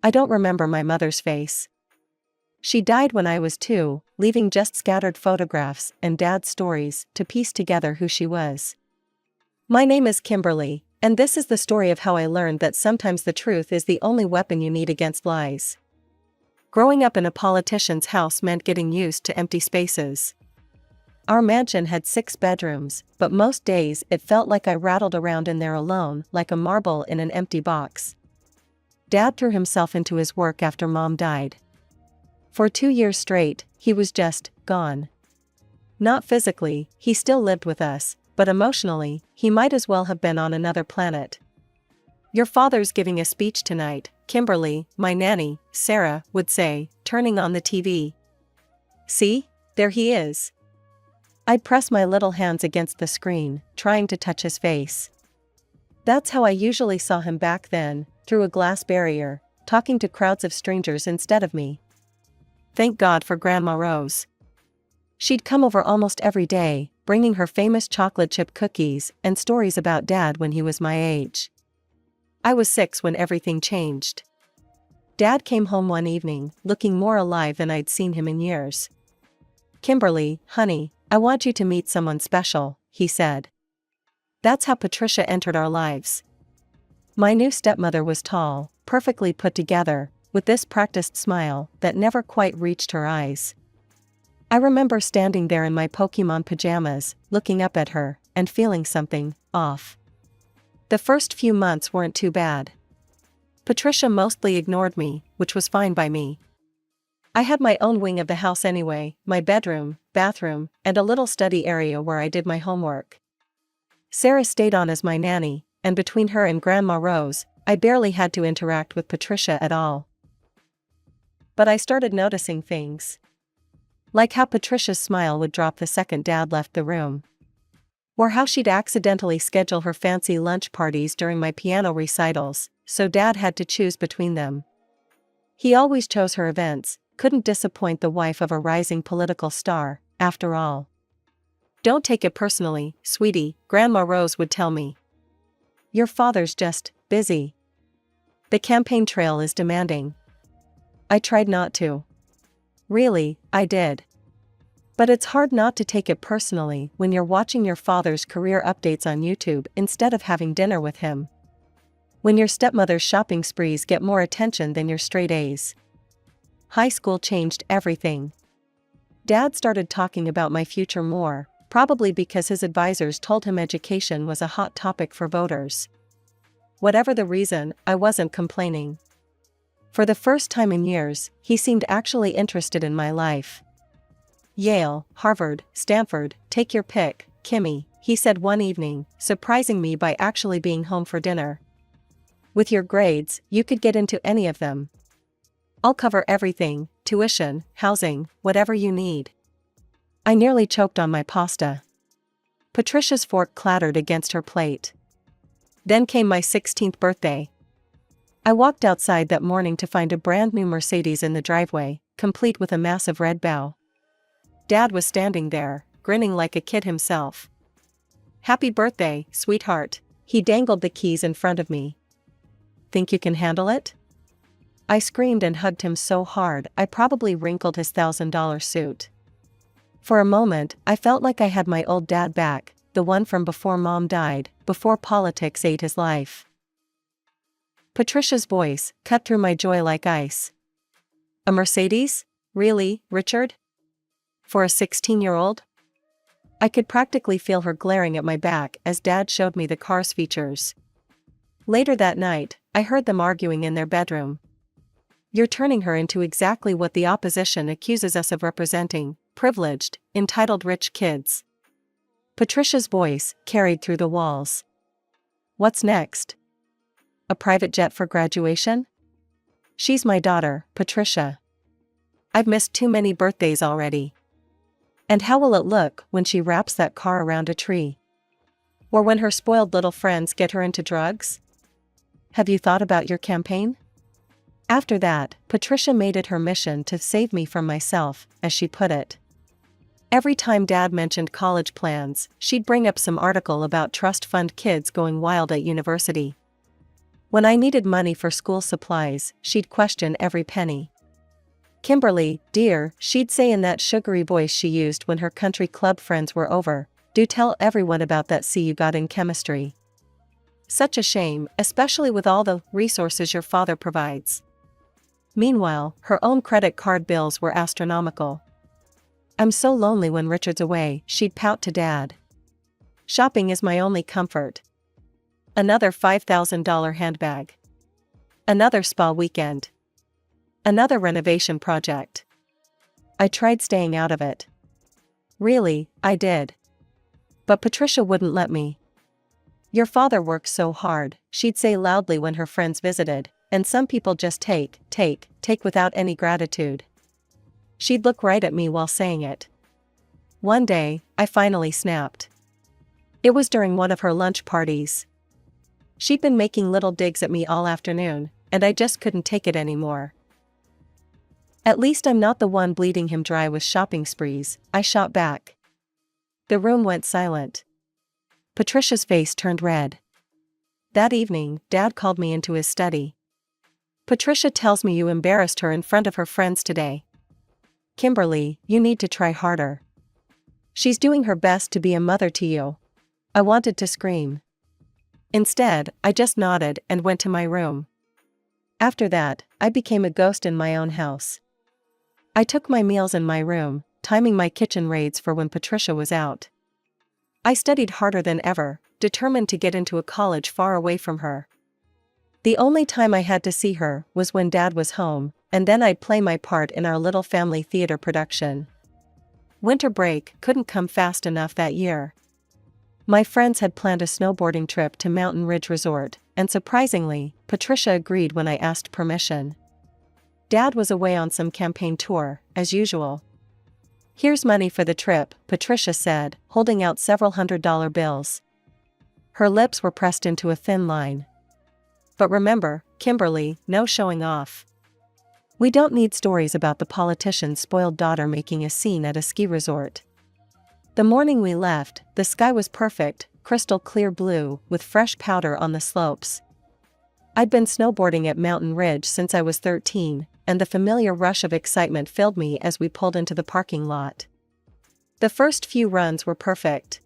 I don't remember my mother's face. She died when I was 2, leaving just scattered photographs and Dad's stories to piece together who she was. My name is Kimberly, and this is the story of how I learned that sometimes the truth is the only weapon you need against lies. Growing up in a politician's house meant getting used to empty spaces. Our mansion had 6 bedrooms, but most days it felt like I rattled around in there alone, like a marble in an empty box. Dad threw himself into his work after Mom died. For 2 years straight, he was just gone. Not physically, he still lived with us, but emotionally, he might as well have been on another planet. "Your father's giving a speech tonight," Kimberly, my nanny, Sarah, would say, turning on the TV. "See? There he is." I'd press my little hands against the screen, trying to touch his face. That's how I usually saw him back then, through a glass barrier, talking to crowds of strangers instead of me. Thank God for Grandma Rose. She'd come over almost every day, bringing her famous chocolate chip cookies and stories about Dad when he was my age. I was 6 when everything changed. Dad came home one evening, looking more alive than I'd seen him in years. "Kimberly, honey, I want you to meet someone special," he said. That's how Patricia entered our lives. My new stepmother was tall, perfectly put together, with this practiced smile that never quite reached her eyes. I remember standing there in my Pokemon pajamas, looking up at her, and feeling something off. The first few months weren't too bad. Patricia mostly ignored me, which was fine by me. I had my own wing of the house anyway, my bedroom, bathroom, and a little study area where I did my homework. Sarah stayed on as my nanny, and between her and Grandma Rose, I barely had to interact with Patricia at all. But I started noticing things. Like how Patricia's smile would drop the second Dad left the room. Or how she'd accidentally schedule her fancy lunch parties during my piano recitals, so Dad had to choose between them. He always chose her events, couldn't disappoint the wife of a rising political star, after all. "Don't take it personally, sweetie," Grandma Rose would tell me. "Your father's just busy. The campaign trail is demanding." I tried not to. Really, I did. But it's hard not to take it personally when you're watching your father's career updates on YouTube instead of having dinner with him. When your stepmother's shopping sprees get more attention than your straight A's. High school changed everything. Dad started talking about my future more, probably because his advisors told him education was a hot topic for voters. Whatever the reason, I wasn't complaining. For the first time in years, he seemed actually interested in my life. "Yale, Harvard, Stanford, take your pick, Kimmy," he said one evening, surprising me by actually being home for dinner. "With your grades, you could get into any of them. I'll cover everything, tuition, housing, whatever you need." I nearly choked on my pasta. Patricia's fork clattered against her plate. Then came my 16th birthday. I walked outside that morning to find a brand new Mercedes in the driveway, complete with a massive red bow. Dad was standing there, grinning like a kid himself. "Happy birthday, sweetheart." He dangled the keys in front of me. "Think you can handle it?" I screamed and hugged him so hard I probably wrinkled his $1,000 suit. For a moment, I felt like I had my old dad back, the one from before Mom died, before politics ate his life. Patricia's voice cut through my joy like ice. "A Mercedes? Really, Richard? For a 16-year-old? I could practically feel her glaring at my back as Dad showed me the car's features. Later that night, I heard them arguing in their bedroom. "You're turning her into exactly what the opposition accuses us of representing, privileged, entitled rich kids." Patricia's voice carried through the walls. "What's next? A private jet for graduation? She's my daughter, Patricia. I've missed too many birthdays already. And how will it look when she wraps that car around a tree? Or when her spoiled little friends get her into drugs? Have you thought about your campaign?" After that, Patricia made it her mission to save me from myself, as she put it. Every time Dad mentioned college plans, she'd bring up some article about trust fund kids going wild at university. When I needed money for school supplies, she'd question every penny. "Kimberly, dear," she'd say in that sugary voice she used when her country club friends were over, "do tell everyone about that C you got in chemistry. Such a shame, especially with all the resources your father provides." Meanwhile, her own credit card bills were astronomical. "I'm so lonely when Richard's away," she'd pout to Dad. "Shopping is my only comfort. Another $5,000 handbag. Another spa weekend. Another renovation project." I tried staying out of it. Really, I did. But Patricia wouldn't let me. "Your father works so hard," she'd say loudly when her friends visited, "and some people just take without any gratitude." She'd look right at me while saying it. One day, I finally snapped. It was during one of her lunch parties. She'd been making little digs at me all afternoon, and I just couldn't take it anymore. "At least I'm not the one bleeding him dry with shopping sprees," I shot back. The room went silent. Patricia's face turned red. That evening, Dad called me into his study. "Patricia tells me you embarrassed her in front of her friends today. Kimberly, you need to try harder. She's doing her best to be a mother to you." I wanted to scream. Instead, I just nodded and went to my room. After that, I became a ghost in my own house. I took my meals in my room, timing my kitchen raids for when Patricia was out. I studied harder than ever, determined to get into a college far away from her. The only time I had to see her was when Dad was home, and then I'd play my part in our little family theater production. Winter break couldn't come fast enough that year. My friends had planned a snowboarding trip to Mountain Ridge Resort, and surprisingly, Patricia agreed when I asked permission. Dad was away on some campaign tour, as usual. "Here's money for the trip," Patricia said, holding out several $100 bills. Her lips were pressed into a thin line. "But remember, Kimberly, no showing off. We don't need stories about the politician's spoiled daughter making a scene at a ski resort." The morning we left, the sky was perfect, crystal clear blue, with fresh powder on the slopes. I'd been snowboarding at Mountain Ridge since I was 13, and the familiar rush of excitement filled me as we pulled into the parking lot. The first few runs were perfect.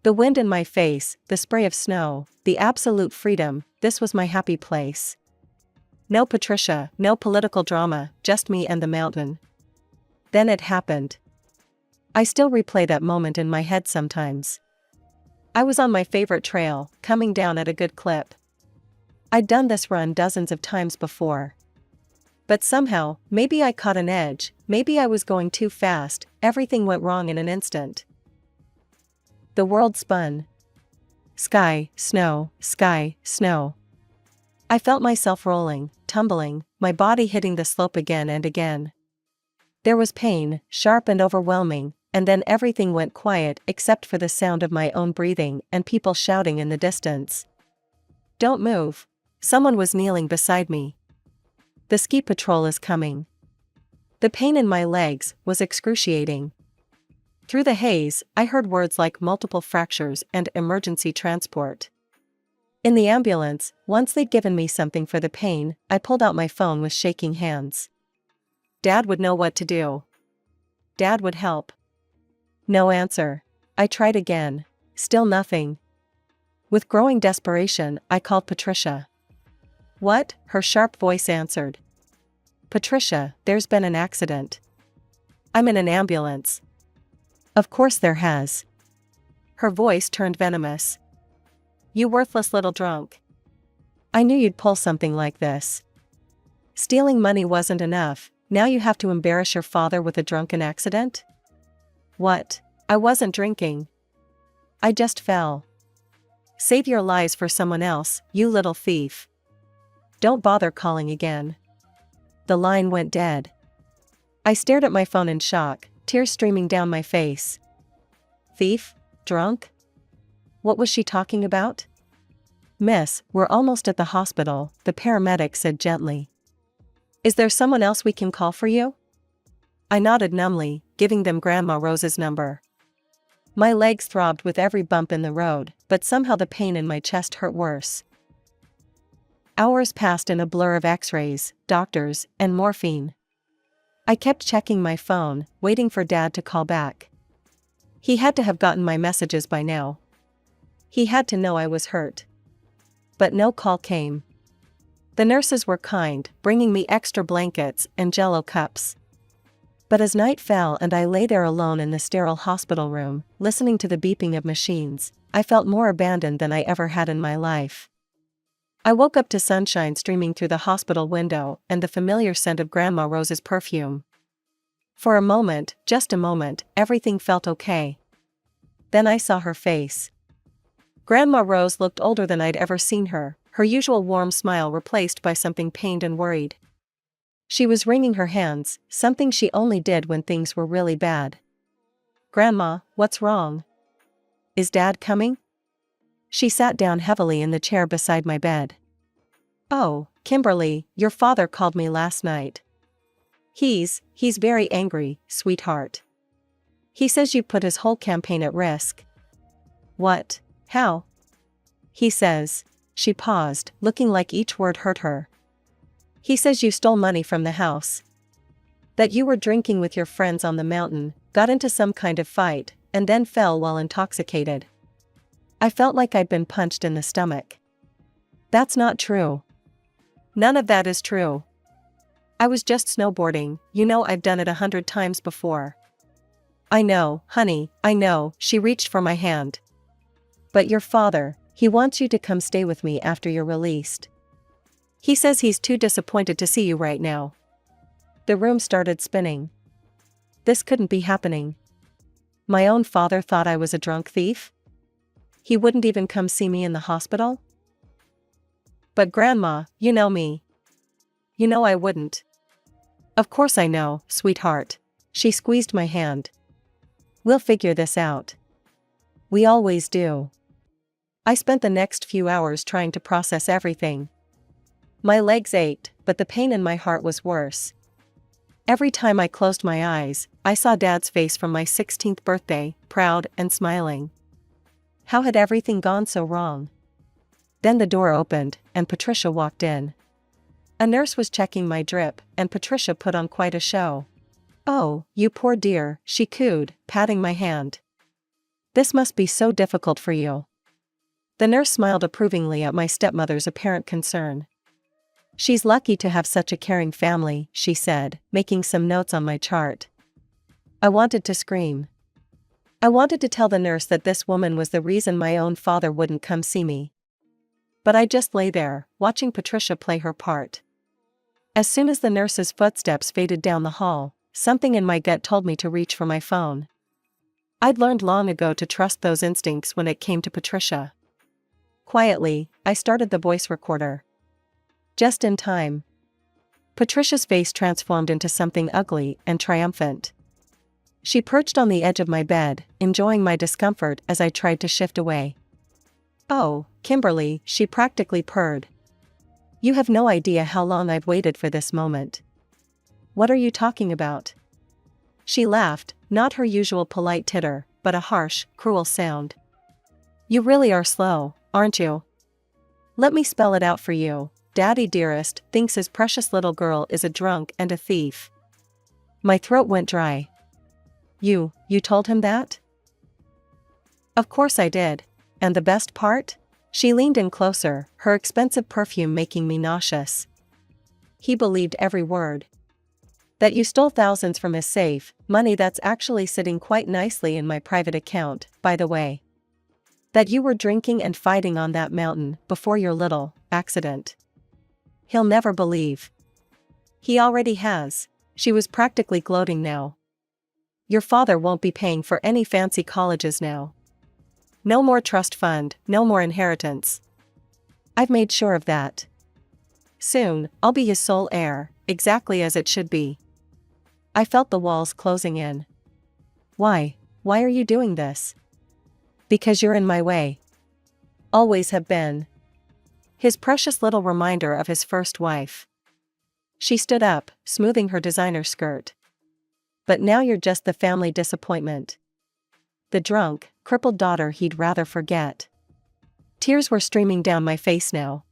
The wind in my face, the spray of snow, the absolute freedom, this was my happy place. No Patricia, no political drama, just me and the mountain. Then it happened. I still replay that moment in my head sometimes. I was on my favorite trail, coming down at a good clip. I'd done this run dozens of times before. But somehow, maybe I caught an edge, maybe I was going too fast, everything went wrong in an instant. The world spun. Sky, snow, sky, snow. I felt myself rolling, tumbling, my body hitting the slope again and again. There was pain, sharp and overwhelming, and then everything went quiet except for the sound of my own breathing and people shouting in the distance. "Don't move." Someone was kneeling beside me. "The ski patrol is coming." The pain in my legs was excruciating. Through the haze, I heard words like multiple fractures and emergency transport. In the ambulance, once they'd given me something for the pain, I pulled out my phone with shaking hands. Dad would know what to do. Dad would help. No answer. I tried again. Still nothing. With growing desperation, I called Patricia. "What?" her sharp voice answered. "Patricia, there's been an accident." "I'm in an ambulance." "Of course there has." Her voice turned venomous. "You worthless little drunk. I knew you'd pull something like this. Stealing money wasn't enough, now you have to embarrass your father with a drunken accident?" "What? I wasn't drinking. I just fell." "Save your lies for someone else, you little thief. Don't bother calling again." The line went dead. I stared at my phone in shock, tears streaming down my face. Thief? Drunk? What was she talking about? "Miss, we're almost at the hospital," the paramedic said gently. "Is there someone else we can call for you?" I nodded numbly, giving them Grandma Rose's number. My legs throbbed with every bump in the road, but somehow the pain in my chest hurt worse. Hours passed in a blur of x-rays, doctors, and morphine. I kept checking my phone, waiting for Dad to call back. He had to have gotten my messages by now. He had to know I was hurt. But no call came. The nurses were kind, bringing me extra blankets and Jell-O cups. But as night fell and I lay there alone in the sterile hospital room, listening to the beeping of machines, I felt more abandoned than I ever had in my life. I woke up to sunshine streaming through the hospital window and the familiar scent of Grandma Rose's perfume. For a moment, just a moment, everything felt okay. Then I saw her face. Grandma Rose looked older than I'd ever seen her, her usual warm smile replaced by something pained and worried. She was wringing her hands, something she only did when things were really bad. "Grandma, what's wrong? Is Dad coming?" She sat down heavily in the chair beside my bed. "Oh, Kimberly, your father called me last night. He's very angry, sweetheart. He says you put his whole campaign at risk." "What? How?" "He says," she paused, looking like each word hurt her. "He says you stole money from the house. That you were drinking with your friends on the mountain, got into some kind of fight, and then fell while intoxicated." I felt like I'd been punched in the stomach. "That's not true. None of that is true. I was just snowboarding, you know I've done it 100 times before." "I know, honey, I know," she reached for my hand. "But your father, he wants you to come stay with me after you're released. He says he's too disappointed to see you right now." The room started spinning. This couldn't be happening. My own father thought I was a drunk thief? He wouldn't even come see me in the hospital? "But Grandma, you know me. You know I wouldn't." "Of course I know, sweetheart." She squeezed my hand. "We'll figure this out. We always do." I spent the next few hours trying to process everything. My legs ached, but the pain in my heart was worse. Every time I closed my eyes, I saw Dad's face from my 16th birthday, proud and smiling. How had everything gone so wrong? Then the door opened, and Patricia walked in. A nurse was checking my drip, and Patricia put on quite a show. "Oh, you poor dear," she cooed, patting my hand. "This must be so difficult for you." The nurse smiled approvingly at my stepmother's apparent concern. "She's lucky to have such a caring family," she said, making some notes on my chart. I wanted to scream. I wanted to tell the nurse that this woman was the reason my own father wouldn't come see me. But I just lay there, watching Patricia play her part. As soon as the nurse's footsteps faded down the hall, something in my gut told me to reach for my phone. I'd learned long ago to trust those instincts when it came to Patricia. Quietly, I started the voice recorder. Just in time. Patricia's face transformed into something ugly and triumphant. She perched on the edge of my bed, enjoying my discomfort as I tried to shift away. "Oh, Kimberly," she practically purred. "You have no idea how long I've waited for this moment." "What are you talking about?" She laughed, not her usual polite titter, but a harsh, cruel sound. "You really are slow, aren't you? Let me spell it out for you. Daddy dearest thinks his precious little girl is a drunk and a thief." My throat went dry. You told him that?" "Of course I did. And the best part?" She leaned in closer, her expensive perfume making me nauseous. "He believed every word. That you stole thousands from his safe, money that's actually sitting quite nicely in my private account, by the way. That you were drinking and fighting on that mountain before your little accident. He'll never believe." "He already has." She was practically gloating now. "Your father won't be paying for any fancy colleges now. No more trust fund, no more inheritance. I've made sure of that. Soon, I'll be his sole heir, exactly as it should be." I felt the walls closing in. Why are you doing this?" "Because you're in my way. Always have been." His precious little reminder of his first wife. She stood up, smoothing her designer skirt. "But now you're just the family disappointment. The drunk, crippled daughter he'd rather forget." Tears were streaming down my face now.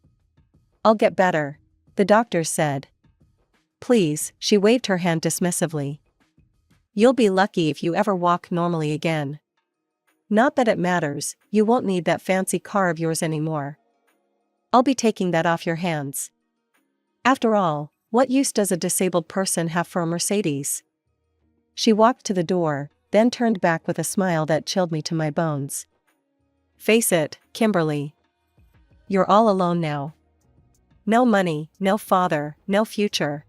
I'll get better, the doctors said. Please, she waved her hand dismissively. You'll be lucky if you ever walk normally again. Not that it matters, you won't need that fancy car of yours anymore. I'll be taking that off your hands. After all, what use does a disabled person have for a Mercedes? She walked to the door, then turned back with a smile that chilled me to my bones. Face it, Kimberly. You're all alone now. No money, no father, no future.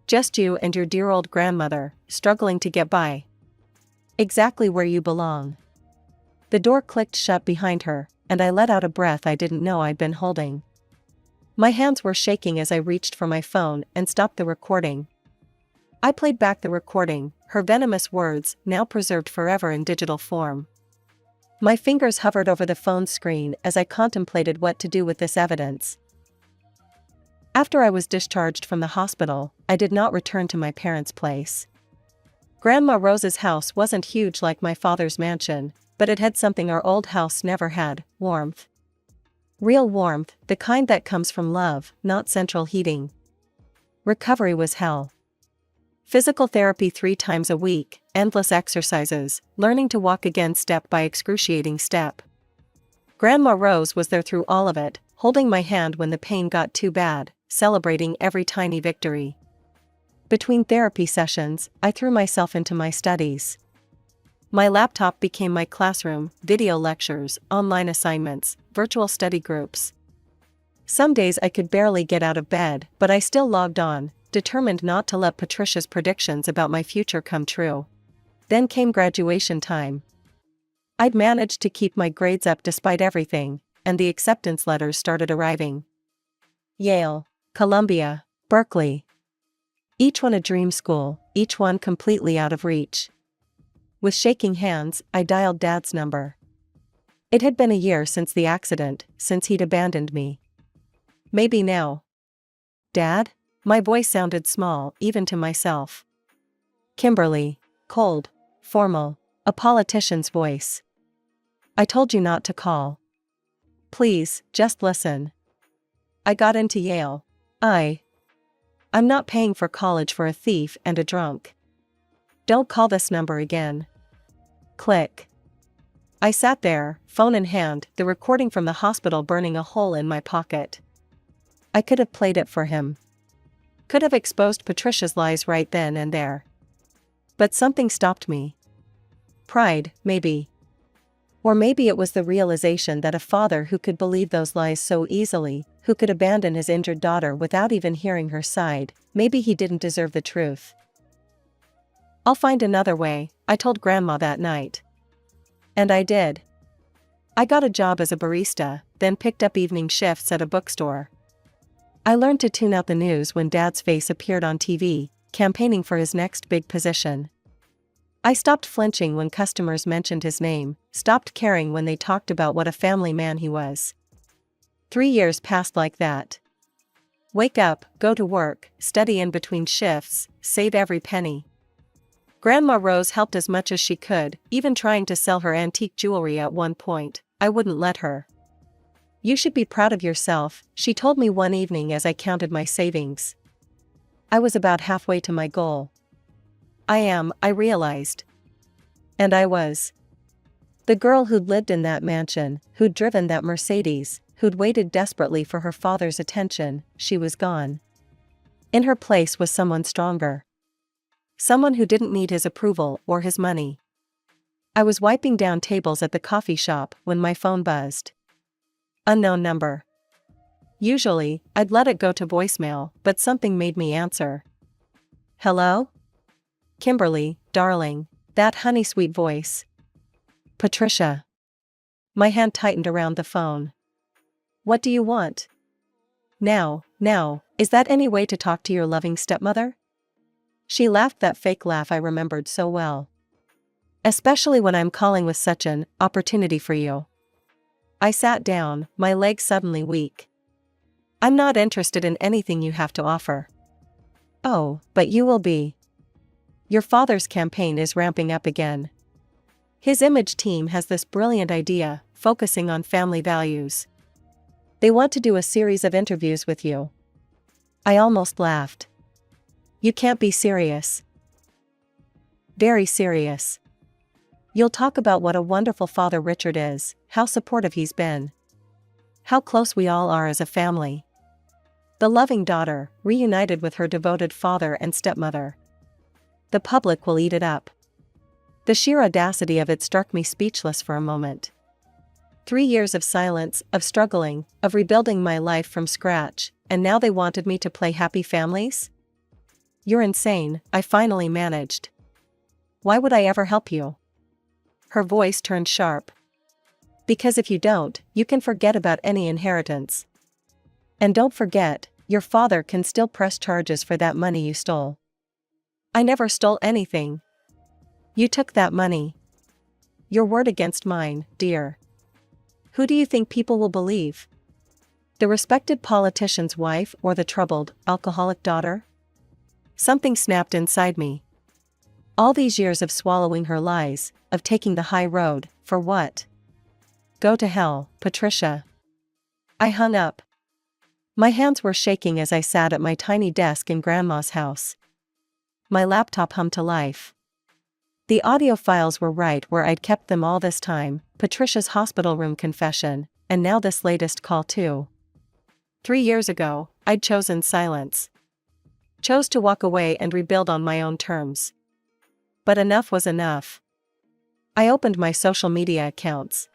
Just you and your dear old grandmother, struggling to get by. Exactly where you belong. The door clicked shut behind her, and I let out a breath I didn't know I'd been holding. My hands were shaking as I reached for my phone and stopped the recording. I played back the recording, her venomous words, now preserved forever in digital form. My fingers hovered over the phone screen as I contemplated what to do with this evidence. After I was discharged from the hospital, I did not return to my parents' place. Grandma Rose's house wasn't huge like my father's mansion, but it had something our old house never had: warmth. Real warmth, the kind that comes from love, not central heating. Recovery was hell. Physical therapy 3 times a week, endless exercises, learning to walk again step by excruciating step. Grandma Rose was there through all of it, holding my hand when the pain got too bad, celebrating every tiny victory. Between therapy sessions, I threw myself into my studies. My laptop became my classroom, video lectures, online assignments, virtual study groups. Some days I could barely get out of bed, but I still logged on, determined not to let Patricia's predictions about my future come true. Then came graduation time. I'd managed to keep my grades up despite everything, and the acceptance letters started arriving. Yale, Columbia, Berkeley. Each one a dream school, each one completely out of reach. With shaking hands, I dialed Dad's number. It had been a year since the accident, since he'd abandoned me. Maybe now. Dad? My voice sounded small, even to myself. Kimberly, cold, formal, a politician's voice. I told you not to call. Please, just listen. I got into Yale. I'm not paying for college for a thief and a drunk. Don't call this number again. Click. I sat there, phone in hand, the recording from the hospital burning a hole in my pocket. I could have played it for him. Could have exposed Patricia's lies right then and there. But something stopped me. Pride, maybe. Or maybe it was the realization that a father who could believe those lies so easily, who could abandon his injured daughter without even hearing her side, maybe he didn't deserve the truth. I'll find another way, I told Grandma that night. And I did. I got a job as a barista, then picked up evening shifts at a bookstore. I learned to tune out the news when Dad's face appeared on TV, campaigning for his next big position. I stopped flinching when customers mentioned his name, stopped caring when they talked about what a family man he was. 3 years passed like that. Wake up, go to work, study in between shifts, save every penny. Grandma Rose helped as much as she could, even trying to sell her antique jewelry at one point. I wouldn't let her. You should be proud of yourself, she told me one evening as I counted my savings. I was about halfway to my goal. I realized. And I was. The girl who'd lived in that mansion, who'd driven that Mercedes, who'd waited desperately for her father's attention, she was gone. In her place was someone stronger. Someone who didn't need his approval or his money. I was wiping down tables at the coffee shop when my phone buzzed. Unknown number. Usually, I'd let it go to voicemail, but something made me answer. Hello? Kimberly, darling, that honey-sweet voice. Patricia. My hand tightened around the phone. What do you want? Now, is that any way to talk to your loving stepmother? She laughed that fake laugh I remembered so well. Especially when I'm calling with such an opportunity for you. I sat down, my legs suddenly weak. I'm not interested in anything you have to offer. Oh, but you will be. Your father's campaign is ramping up again. His image team has this brilliant idea, focusing on family values. They want to do a series of interviews with you. I almost laughed. You can't be serious. Very serious. You'll talk about what a wonderful father Richard is, how supportive he's been. How close we all are as a family. The loving daughter, reunited with her devoted father and stepmother. The public will eat it up. The sheer audacity of it struck me speechless for a moment. 3 years of silence, of struggling, of rebuilding my life from scratch, and now they wanted me to play happy families? You're insane, I finally managed. Why would I ever help you? Her voice turned sharp. Because if you don't, you can forget about any inheritance. And don't forget, your father can still press charges for that money you stole. I never stole anything. You took that money. Your word against mine, dear. Who do you think people will believe? The respected politician's wife or the troubled, alcoholic daughter? Something snapped inside me. All these years of swallowing her lies, of taking the high road, for what? Go to hell, Patricia. I hung up. My hands were shaking as I sat at my tiny desk in Grandma's house. My laptop hummed to life. The audio files were right where I'd kept them all this time, Patricia's hospital room confession, and now this latest call too. 3 years ago, I'd chosen silence. Chose to walk away and rebuild on my own terms. But enough was enough. I opened my social media accounts.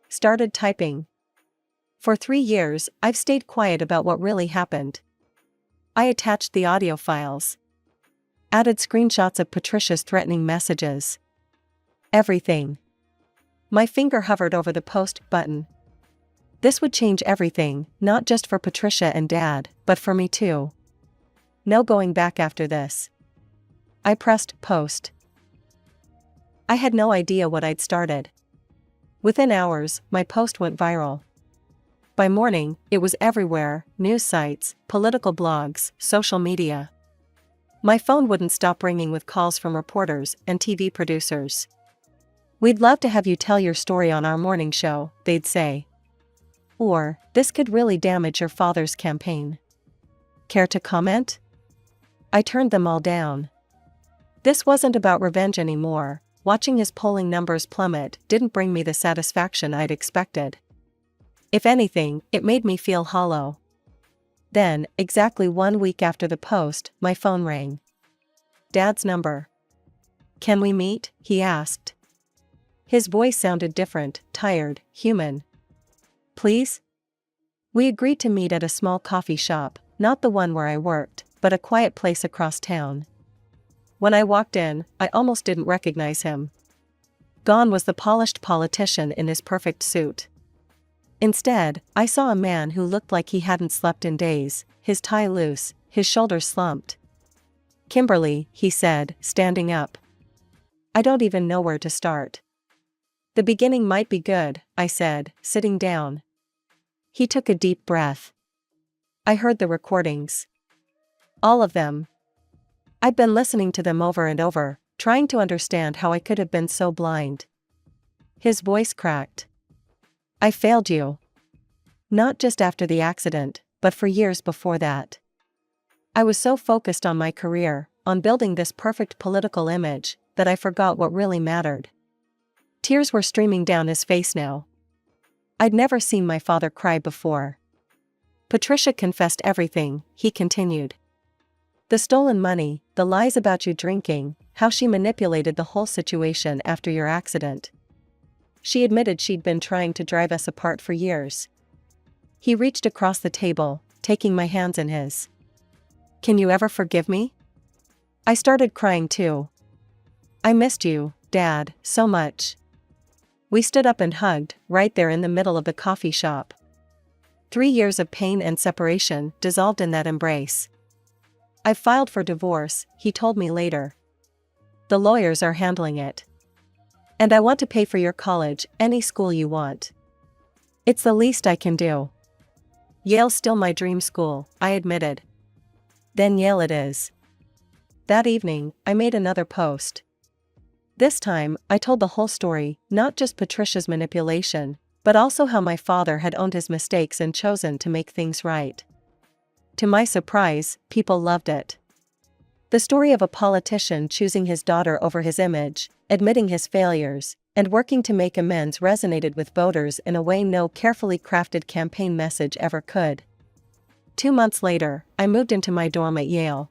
Started typing. For 3 years, I've stayed quiet about what really happened. I attached the audio files. Added screenshots of Patricia's threatening messages. Everything. My finger hovered over the post button. This would change everything, not just for Patricia and Dad, but for me too. No going back after this. I pressed post. I had no idea what I'd started. Within hours, my post went viral. By morning, it was everywhere, news sites, political blogs, social media. My phone wouldn't stop ringing with calls from reporters and TV producers. We'd love to have you tell your story on our morning show, they'd say. Or, this could really damage your father's campaign. Care to comment? I turned them all down. This wasn't about revenge anymore. Watching his polling numbers plummet didn't bring me the satisfaction I'd expected. If anything, it made me feel hollow. Then, exactly 1 week after the post, my phone rang. Dad's number. Can we meet? He asked. His voice sounded different, tired, human. Please? We agreed to meet at a small coffee shop, not the one where I worked, but a quiet place across town. When I walked in, I almost didn't recognize him. Gone was the polished politician in his perfect suit. Instead, I saw a man who looked like he hadn't slept in days, his tie loose, his shoulders slumped. Kimberly, he said, standing up. I don't even know where to start. The beginning might be good, I said, sitting down. He took a deep breath. I heard the recordings. All of them. I'd been listening to them over and over, trying to understand how I could have been so blind. His voice cracked. I failed you. Not just after the accident, but for years before that. I was so focused on my career, on building this perfect political image, that I forgot what really mattered. Tears were streaming down his face now. I'd never seen my father cry before. Patricia confessed everything, he continued. The stolen money, the lies about you drinking, how she manipulated the whole situation after your accident. She admitted she'd been trying to drive us apart for years. He reached across the table, taking my hands in his. Can you ever forgive me? I started crying too. I missed you, Dad, so much. We stood up and hugged, right there in the middle of the coffee shop. 3 years of pain and separation dissolved in that embrace. I've filed for divorce, he told me later. The lawyers are handling it. And I want to pay for your college, any school you want. It's the least I can do. Yale's still my dream school, I admitted. Then Yale it is. That evening, I made another post. This time, I told the whole story, not just Patricia's manipulation, but also how my father had owned his mistakes and chosen to make things right. To my surprise, people loved it. The story of a politician choosing his daughter over his image, admitting his failures, and working to make amends resonated with voters in a way no carefully crafted campaign message ever could. 2 months later, I moved into my dorm at Yale.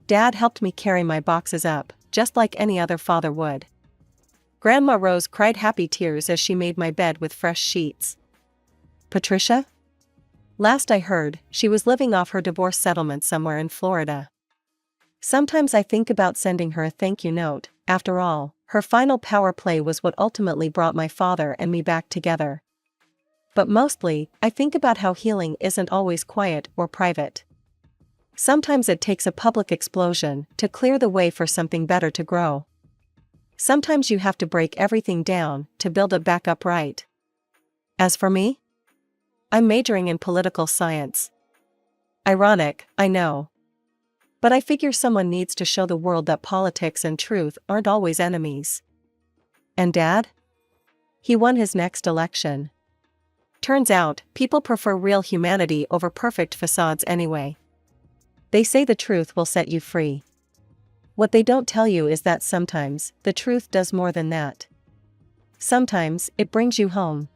Dad helped me carry my boxes up, just like any other father would. Grandma Rose cried happy tears as she made my bed with fresh sheets. Patricia? Last I heard, she was living off her divorce settlement somewhere in Florida. Sometimes I think about sending her a thank you note. After all, her final power play was what ultimately brought my father and me back together. But mostly, I think about how healing isn't always quiet or private. Sometimes it takes a public explosion to clear the way for something better to grow. Sometimes you have to break everything down to build it back up right. As for me, I'm majoring in political science. Ironic, I know. But I figure someone needs to show the world that politics and truth aren't always enemies. And Dad? He won his next election. Turns out, people prefer real humanity over perfect facades anyway. They say the truth will set you free. What they don't tell you is that sometimes, the truth does more than that. Sometimes, it brings you home.